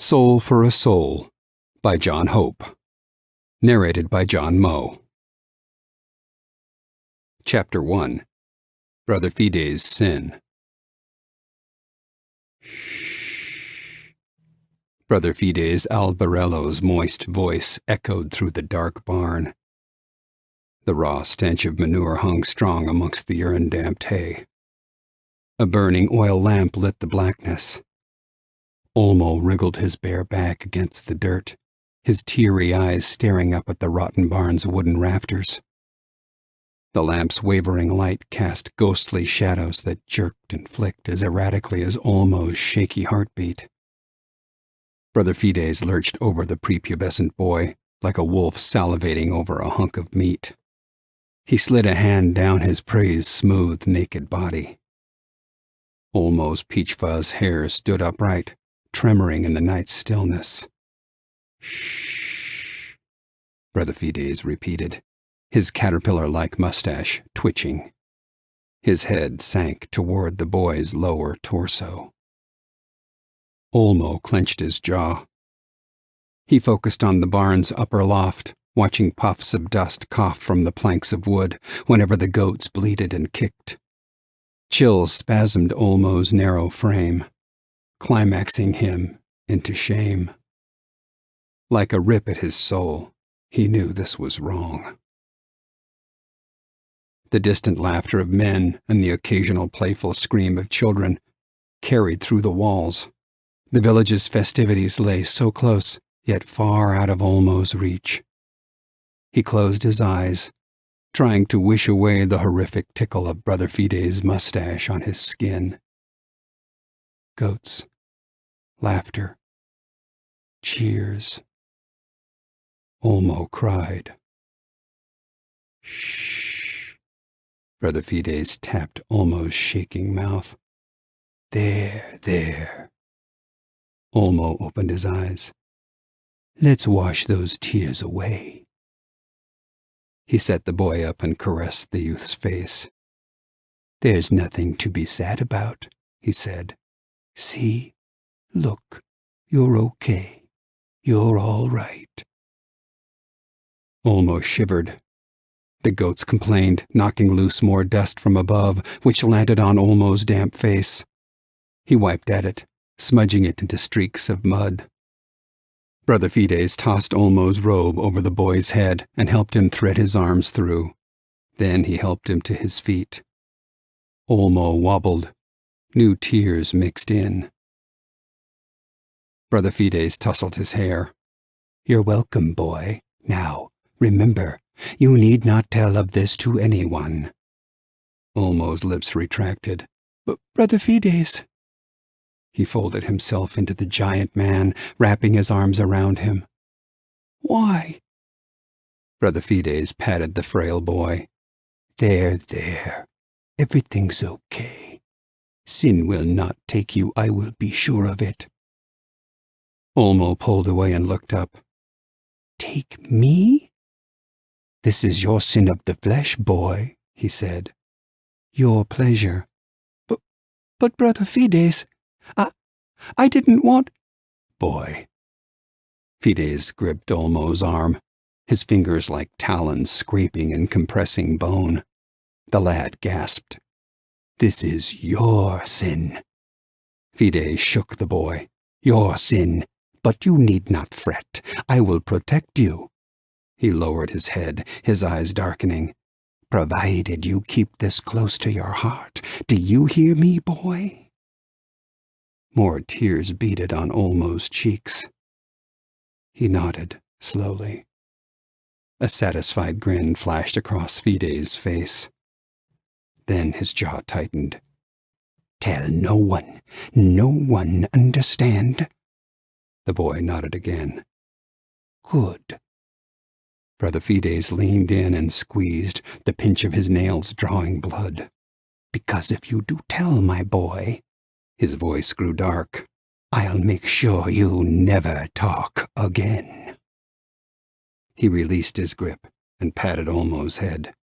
Soul for a Soul by John Hope. Narrated by John Moe. Chapter 1. Brother Fide's Sin. Shh. Brother Fide's Albarello's moist voice echoed through the dark barn. The raw stench of manure hung strong amongst the urine-damped hay. A burning oil lamp lit the blackness. Olmo wriggled his bare back against the dirt, his teary eyes staring up at the rotten barn's wooden rafters. The lamp's wavering light cast ghostly shadows that jerked and flicked as erratically as Olmo's shaky heartbeat. Brother Fides lurched over the prepubescent boy, like a wolf salivating over a hunk of meat. He slid a hand down his prey's smooth, naked body. Olmo's peach fuzz hair stood upright, tremoring in the night's stillness. Shh, Brother Fides repeated, his caterpillar-like mustache twitching. His head sank toward the boy's lower torso. Olmo clenched his jaw. He focused on the barn's upper loft, watching puffs of dust cough from the planks of wood whenever the goats bleated and kicked. Chills spasmed Olmo's narrow frame, climaxing him into shame. Like a rip at his soul, he knew this was wrong. The distant laughter of men and the occasional playful scream of children carried through the walls. The village's festivities lay so close, yet far out of Olmo's reach. He closed his eyes, trying to wish away the horrific tickle of Brother Fide's mustache on his skin. Goats, laughter, cheers. Olmo cried. Shh. Brother Fides tapped Olmo's shaking mouth. There. Olmo opened his eyes. Let's wash those tears away. He set the boy up and caressed the youth's face. There's nothing to be sad about, he said. See? Look, you're okay. You're all right. Olmo shivered. The goats complained, knocking loose more dust from above, which landed on Olmo's damp face. He wiped at it, smudging it into streaks of mud. Brother Fides tossed Olmo's robe over the boy's head and helped him thread his arms through. Then he helped him to his feet. Olmo wobbled. New tears mixed in. Brother Fides tousled his hair. You're welcome, boy. Now, remember, you need not tell of this to anyone. Olmo's lips retracted. But Brother Fides. He folded himself into the giant man, wrapping his arms around him. Why? Brother Fides patted the frail boy. There. Everything's okay. Sin will not take you, I will be sure of it. Olmo pulled away and looked up. Take me? This is your sin of the flesh, boy, he said. Your pleasure. But Brother Fides, I didn't want... Boy. Fides gripped Olmo's arm, his fingers like talons scraping and compressing bone. The lad gasped. This is your sin. Fides shook the boy. Your sin, but you need not fret. I will protect you. He lowered his head, his eyes darkening. Provided you keep this close to your heart. Do you hear me, boy? More tears beaded on Olmo's cheeks. He nodded, slowly. A satisfied grin flashed across Fides' face. Then his jaw tightened. Tell no one, understand? The boy nodded again. Good. Brother Fides leaned in and squeezed, the pinch of his nails drawing blood. Because if you do tell, my boy, his voice grew dark, I'll make sure you never talk again. He released his grip and patted Olmo's head.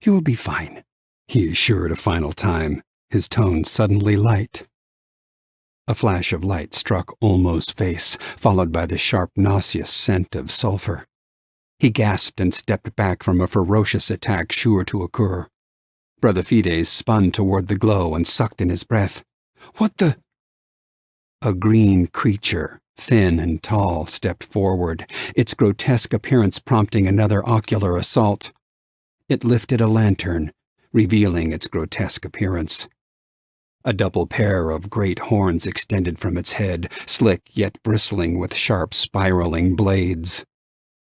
You'll be fine, he assured a final time, his tone suddenly light. A flash of light struck Olmo's face, followed by the sharp, nauseous scent of sulfur. He gasped and stepped back from a ferocious attack sure to occur. Brother Fides spun toward the glow and sucked in his breath. "What the—" A green creature, thin and tall, stepped forward, its grotesque appearance prompting another ocular assault. It lifted a lantern, revealing its grotesque appearance. A double pair of great horns extended from its head, slick yet bristling with sharp spiraling blades.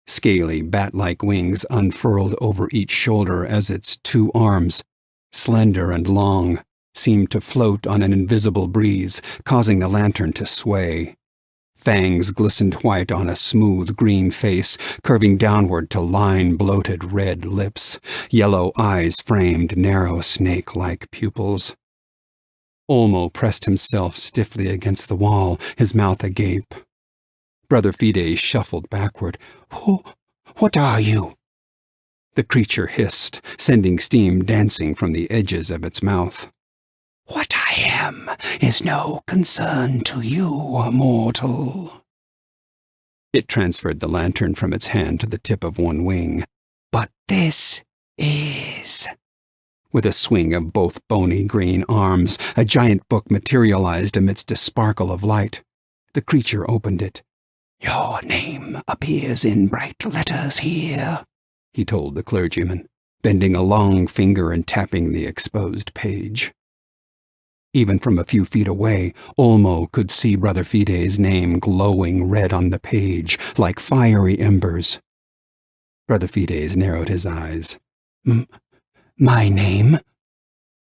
Scaly, bat-like wings unfurled over each shoulder as its two arms, slender and long, seemed to float on an invisible breeze, causing the lantern to sway. Fangs glistened white on a smooth green face, curving downward to line bloated red lips. Yellow eyes framed narrow snake-like pupils. Olmo pressed himself stiffly against the wall, his mouth agape. Brother Fides shuffled backward. What are you?" The creature hissed, sending steam dancing from the edges of its mouth. "What I am is no concern to you, mortal." It transferred the lantern from its hand to the tip of one wing. "But this is—" With a swing of both bony green arms, a giant book materialized amidst a sparkle of light. The creature opened it. "Your name appears in bright letters here," he told the clergyman, bending a long finger and tapping the exposed page. Even from a few feet away, Olmo could see Brother Fides' name glowing red on the page, like fiery embers. Brother Fides narrowed his eyes. My name?"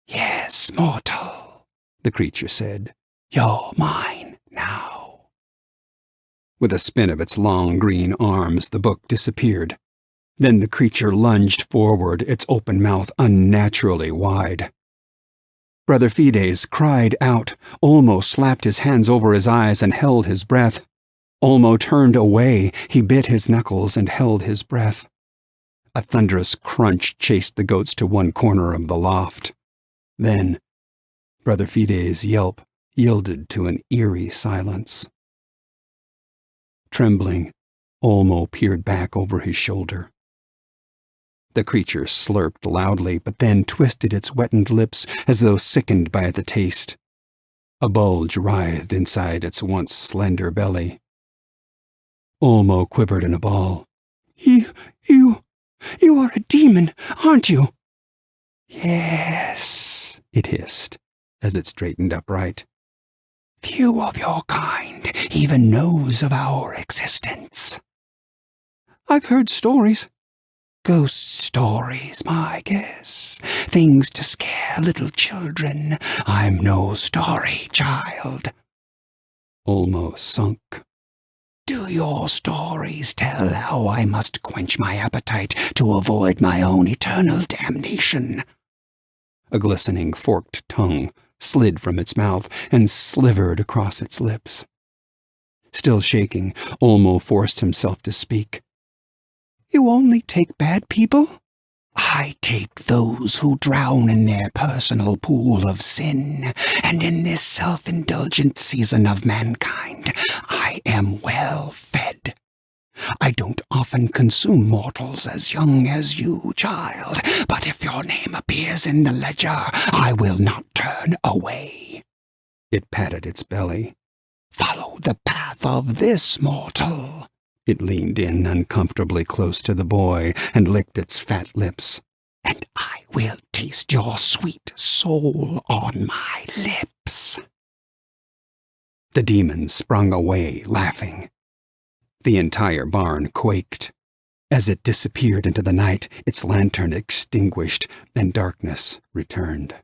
"Yes, mortal," the creature said. "You're mine now." With a spin of its long green arms, the book disappeared. Then the creature lunged forward, its open mouth unnaturally wide. Brother Fides cried out. Olmo slapped his hands over his eyes and held his breath. Olmo turned away. He bit his knuckles and held his breath. A thunderous crunch chased the goats to one corner of the loft. Then, Brother Fides' yelp yielded to an eerie silence. Trembling, Olmo peered back over his shoulder. The creature slurped loudly, but then twisted its wetted lips as though sickened by the taste. A bulge writhed inside its once slender belly. Olmo quivered in a ball. You are a demon, aren't you?" "Yes," it hissed, as it straightened upright. "Few of your kind even knows of our existence." "I've heard stories." "Ghost stories, my guess. Things to scare little children. I'm no story child." Olmo sunk. "Do your stories tell how I must quench my appetite to avoid my own eternal damnation?" A glistening forked tongue slid from its mouth and slivered across its lips. Still shaking, Olmo forced himself to speak. "You only take bad people?" "I take those who drown in their personal pool of sin, and in this self-indulgent season of mankind, I am well fed. I don't often consume mortals as young as you, child, but if your name appears in the ledger, I will not turn away." It patted its belly. "Follow the path of this mortal." It leaned in uncomfortably close to the boy and licked its fat lips. "And I will taste your sweet soul on my lips." The demon sprung away, laughing. The entire barn quaked. As it disappeared into the night, its lantern extinguished, and darkness returned.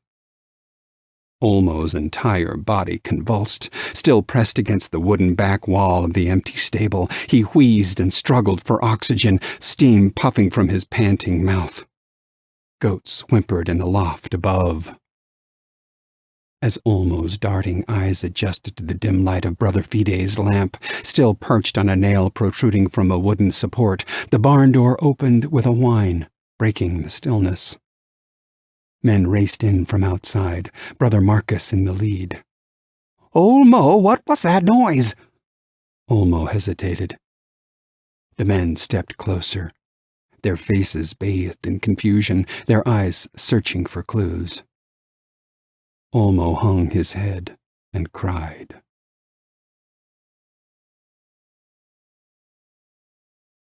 Olmo's entire body convulsed. Still pressed against the wooden back wall of the empty stable, he wheezed and struggled for oxygen, steam puffing from his panting mouth. Goats whimpered in the loft above. As Olmo's darting eyes adjusted to the dim light of Brother Fides' lamp, still perched on a nail protruding from a wooden support, the barn door opened with a whine, breaking the stillness. Men raced in from outside, Brother Marcus in the lead. Olmo, what was that noise?" Olmo hesitated. The men stepped closer, their faces bathed in confusion, their eyes searching for clues. Olmo hung his head and cried.